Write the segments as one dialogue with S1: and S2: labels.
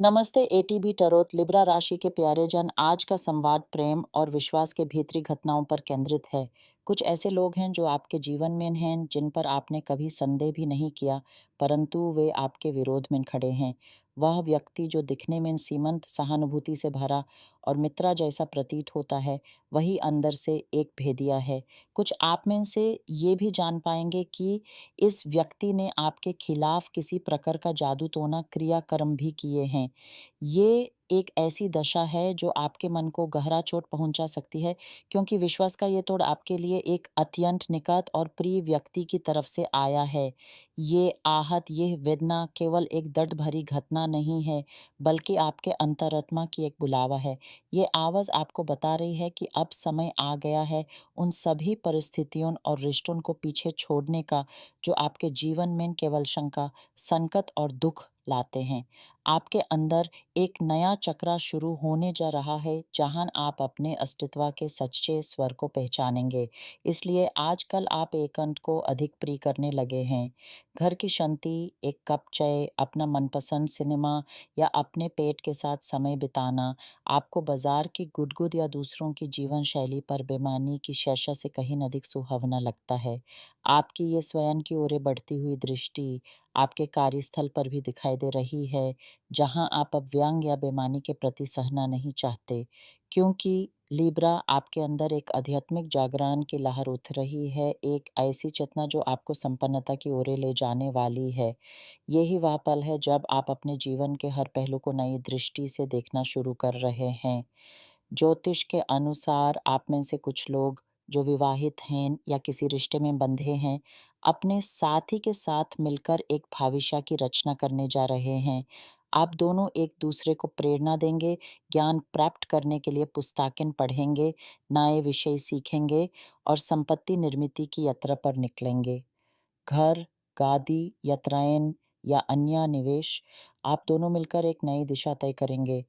S1: नमस्ते ATB टरोत Libra राशि के प्यारे जन। आज का संवाद प्रेम और विश्वास के भीतरी घटनाओं पर केंद्रित है। कुछ ऐसे लोग हैं जो आपके जीवन में हैं जिन पर आपने कभी संदेह भी नहीं किया, परंतु वे आपके विरोध में खड़े हैं। वह व्यक्ति जो दिखने में सीमंत सहानुभूति से भरा और मित्रा जैसा प्रतीत होता है, वही अंदर से एक भेदिया है। कुछ आप में से ये भी जान पाएंगे कि इस व्यक्ति ने आपके खिलाफ किसी प्रकार का जादू टोना क्रियाकर्म भी किए हैं। ये एक ऐसी दशा है जो आपके मन को गहरा चोट पहुंचा सकती है, क्योंकि विश्वास का ये तोड़ आपके लिए एक अत्यंत निकट और प्रिय व्यक्ति की तरफ से आया है। ये आहत, ये वेदना केवल एक दर्द भरी घटना नहीं है, बल्कि आपके अंतरात्मा की एक बुलावा है। ये आवाज़ आपको बता रही है कि अब समय आ गया है उन सभी परिस्थितियों और रिश्तों को पीछे छोड़ने का जो आपके जीवन में केवल शंका, संकट और दुख लाते हैं। आपके अंदर एक नया चक्र शुरू होने जा रहा है, जहां आप अपने अस्तित्व के सच्चे स्वर को पहचानेंगे। इसलिए आजकल आप एकांत को अधिक प्रिय करने लगे हैं। घर की शांति, एक कप चाय, अपना मनपसंद सिनेमा या अपने पेट के साथ समय बिताना आपको बाजार की गुदगुद या दूसरों की जीवन शैली पर बेमानी की शैशा से कहीं अधिक सुहावना लगता है। आपकी ये स्वयं की ओर बढ़ती हुई दृष्टि आपके कार्यस्थल पर भी दिखाई दे रही है, जहां आप अब व्यंग या बेईमानी के प्रति सहना नहीं चाहते, क्योंकि लिब्रा आपके अंदर एक आध्यात्मिक जागरण की लहर उठ रही है, एक ऐसी चेतना जो आपको संपन्नता की ओर ले जाने वाली है। यही वह पल है जब आप अपने जीवन के हर पहलू को नई दृष्टि से देखना शुरू कर रहे हैं। ज्योतिष के अनुसार आप में से कुछ लोग जो विवाहित हैं या किसी रिश्ते में बंधे हैं, अपने साथी के साथ मिलकर एक भविष्य की रचना करने जा रहे हैं। आप दोनों एक दूसरे को प्रेरणा देंगे, ज्ञान प्राप्त करने के लिए पुस्तकें पढ़ेंगे, नए विषय सीखेंगे और संपत्ति निर्मित की यात्रा पर निकलेंगे। घर, गादी, यात्राएँ या अन्य निवेश, आप दोनों मिलकर एक नई दिशा तय करेंगे।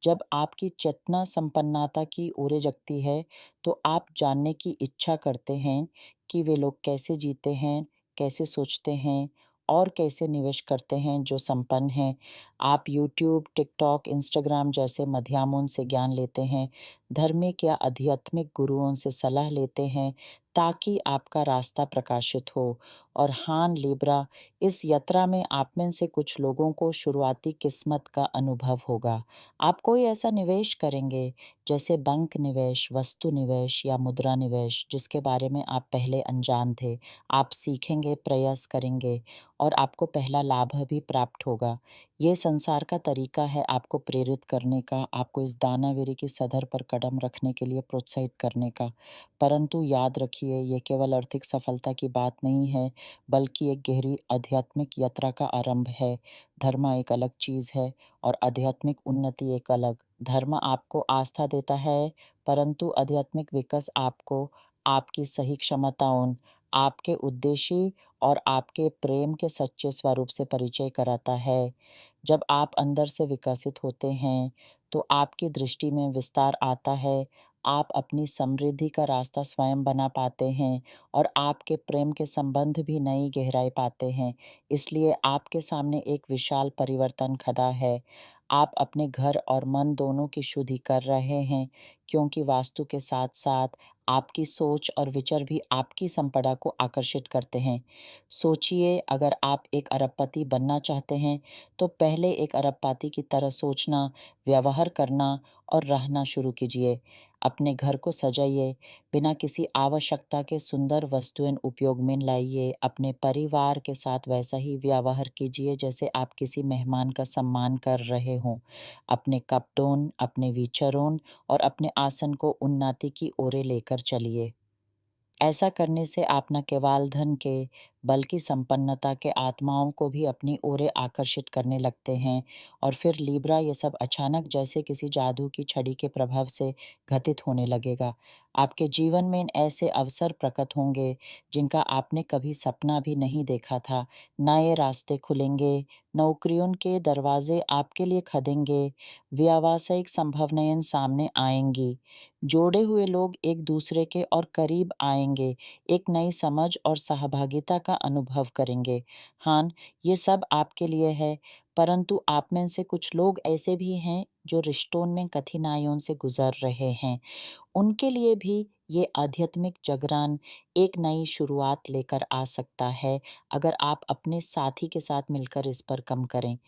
S1: जब आपकी चेतना संपन्नता की ओर जगती है, तो आप जानने की इच्छा करते हैं कि वे लोग कैसे जीते हैं, कैसे सोचते हैं और कैसे निवेश करते हैं जो संपन्न हैं। आप यूट्यूब, टिकटॉक, इंस्टाग्राम जैसे माध्यमों से ज्ञान लेते हैं, धार्मिक या आध्यात्मिक गुरुओं से सलाह लेते हैं, ताकि आपका रास्ता प्रकाशित हो। और हाँ लिब्रा, इस यात्रा में आप में से कुछ लोगों को शुरुआती किस्मत का अनुभव होगा। आप कोई ऐसा निवेश करेंगे, जैसे बैंक निवेश, वस्तु निवेश या मुद्रा निवेश, जिसके बारे में आप पहले अनजान थे। आप सीखेंगे, प्रयास करेंगे और आपको पहला लाभ भी प्राप्त होगा। ये संसार का तरीका है आपको प्रेरित करने का, आपको इस दानावेरी की सदर पर कदम रखने के लिए प्रोत्साहित करने का। परंतु याद रखिए, ये केवल आर्थिक सफलता की बात नहीं है, बल्कि एक गहरी आध्यात्मिक यात्रा का आरंभ है। धर्म एक अलग चीज़ है और आध्यात्मिक उन्नति एक अलग। धर्म आपको आस्था देता है, परंतु आध्यात्मिक विकास आपको आपकी सही क्षमताओं, आपके उद्देश्य और आपके प्रेम के सच्चे स्वरूप से परिचय कराता है। जब आप अंदर से विकसित होते हैं, तो आपकी दृष्टि में विस्तार आता है। आप अपनी समृद्धि का रास्ता स्वयं बना पाते हैं और आपके प्रेम के संबंध भी नई गहराई पाते हैं। इसलिए आपके सामने एक विशाल परिवर्तन खड़ा है। आप अपने घर और मन दोनों की शुद्धि कर रहे हैं, क्योंकि वास्तु के साथ-साथ आपकी सोच और विचार भी आपकी संपदा को आकर्षित करते हैं। सोचिए, अगर आप एक अरबपति बनना चाहते हैं, तो पहले एक अरबपति की तरह सोचना, व्यवहार करना और रहना शुरू कीजिए। अपने घर को सजाइए, बिना किसी आवश्यकता के सुंदर वस्तुएं उपयोग में लाइए। अपने परिवार के साथ वैसा ही व्यवहार कीजिए जैसे आप किसी मेहमान का सम्मान कर रहे हों। अपने कपड़ों, अपने विचारों और अपने आसन को उन्नति की ओर लेकर चलिए। ऐसा करने से आप न केवल धन के, बल्कि संपन्नता के आत्माओं को भी अपनी ओर आकर्षित करने लगते हैं। और फिर लिब्रा, ये सब अचानक जैसे किसी जादू की छड़ी के प्रभाव से घटित होने लगेगा। आपके जीवन में ऐसे अवसर प्रकट होंगे जिनका आपने कभी सपना भी नहीं देखा था। नए रास्ते खुलेंगे, नौकरियों के दरवाजे आपके लिए खदेंगे, व्यावसायिक संभावनाएं सामने आएंगी। जोड़े हुए लोग एक दूसरे के और करीब आएंगे, एक नई समझ और सहभागिता का अनुभव करेंगे। हाँ, ये सब आपके लिए है, परंतु आप में से कुछ लोग ऐसे भी हैं जो रिश्तों में कठिनाइयों से गुज़र रहे हैं। उनके लिए भी ये आध्यात्मिक जागरण एक नई शुरुआत लेकर आ सकता है, अगर आप अपने साथी के साथ मिलकर इस पर काम करें।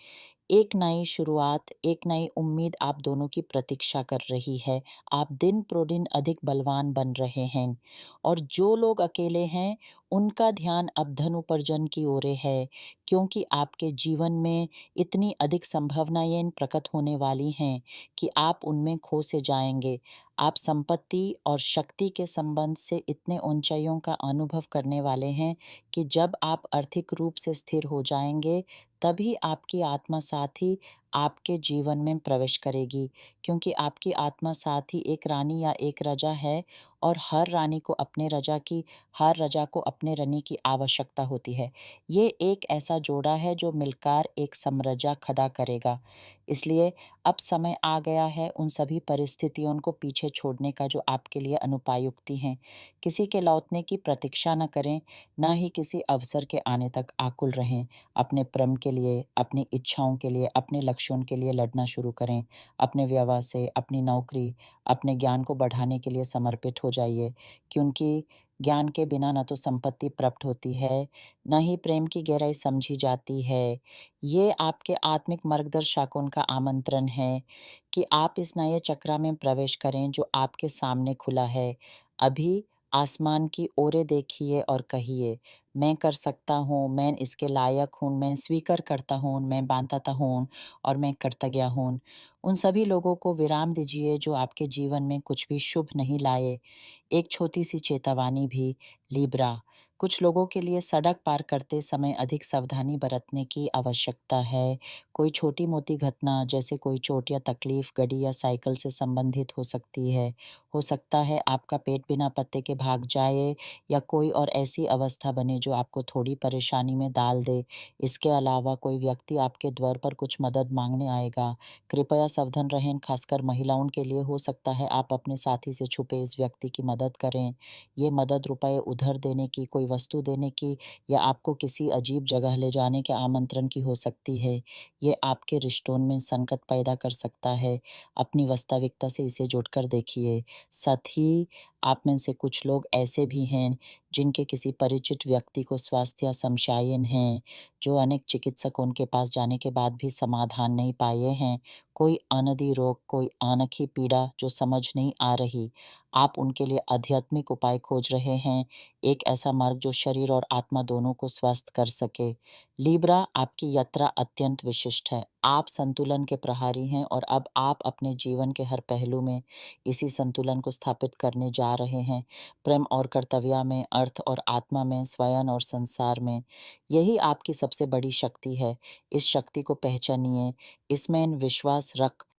S1: एक नई शुरुआत, एक नई उम्मीद आप दोनों की प्रतीक्षा कर रही है। आप दिन-प्रतिदिन अधिक बलवान बन रहे हैं और जो लोग अकेले हैं, उनका ध्यान अब धन उपार्जन की ओर है, क्योंकि आपके जीवन में इतनी अधिक संभावनाएँ प्रकट होने वाली हैं कि आप उनमें खो से जाएँगे। आप संपत्ति और शक्ति के संबंध से इतने ऊंचाइयों का अनुभव करने वाले हैं कि जब आप आर्थिक रूप से स्थिर हो जाएँगे, तभी आपकी आत्मा साथी आपके जीवन में प्रवेश करेगी, क्योंकि आपकी आत्मा साथी एक रानी या एक राजा है और हर राजा को अपने रानी की आवश्यकता होती है। ये एक ऐसा जोड़ा है जो मिलकर एक साम्राज्य खड़ा करेगा। इसलिए अब समय आ गया है उन सभी परिस्थितियों को पीछे छोड़ने का जो आपके लिए अनुपयुक्ति हैं। किसी के लौटने की प्रतीक्षा न करें, ना ही किसी अवसर के आने तक आकुल रहें। अपने प्रेम के लिए, अपनी इच्छाओं के लिए, अपने लक्ष्यों के लिए लड़ना शुरू करें। अपने व्यवसाय से, अपनी नौकरी, अपने ज्ञान को बढ़ाने के लिए समर्पित हो जाइए, क्योंकि ज्ञान के बिना न तो संपत्ति प्राप्त होती है, न ही प्रेम की गहराई समझी जाती है। ये आपके आत्मिक मार्गदर्शकों का आमंत्रण है कि आप इस नए चक्र में प्रवेश करें जो आपके सामने खुला है। अभी आसमान की ओर देखिए और कहिए, मैं कर सकता हूँ, मैं इसके लायक हूँ, मैं स्वीकार करता हूँ, मैं बाँधता हूँ और मैं कृतज्ञ हूँ। उन सभी लोगों को विराम दीजिए जो आपके जीवन में कुछ भी शुभ नहीं लाए। एक छोटी-सी चेतावनी भी, लिब्रा, कुछ लोगों के लिए सड़क पार करते समय अधिक सावधानी बरतने की आवश्यकता है। कोई छोटी-मोटी घटना जैसे कोई चोट या तकलीफ गाड़ी या साइकिल से संबंधित हो सकती है। हो सकता है आपका पेट बिना पत्ते के भाग जाए या कोई और ऐसी अवस्था बने जो आपको थोड़ी परेशानी में डाल दे। इसके अलावा कोई व्यक्ति आपके द्वार पर कुछ मदद माँगने आएगा। कृपया सावधान रहें, खासकर महिलाओं के लिए हो सकता है आप अपने साथी से छुपे इस व्यक्ति की मदद करें। ये मदद रुपए उधार देने की, कोई वस्तु देने की या आपको किसी अजीब जगह ले जाने के आमंत्रण की हो सकती है। ये आपके रिश्तों में संकट पैदा कर सकता है। अपनी वास्तविकता से इसे जोड़कर देखिए। साथ ही आप में से कुछ लोग ऐसे भी हैं जिनके किसी परिचित व्यक्ति को स्वास्थ्य समस्याएँ हैं, जो अनेक चिकित्सकों के पास जाने के बाद भी समाधान नहीं पाए हैं। कोई अनदि रोग, कोई अनोखी पीड़ा जो समझ नहीं आ रही। आप उनके लिए आध्यात्मिक उपाय खोज रहे हैं, एक ऐसा मार्ग जो शरीर और आत्मा दोनों को स्वस्थ कर सके। लिब्रा, आपकी यात्रा अत्यंत विशिष्ट है। आप संतुलन के प्रहरी हैं और अब आप अपने जीवन के हर पहलू में इसी संतुलन को स्थापित करने जा रहे हैं। प्रेम और कर्तव्य में, अर्थ और आत्मा में, स्वयं और संसार में। यही आपकी सबसे बड़ी शक्ति है। इस शक्ति को पहचानिए, इसमें विश्वास रख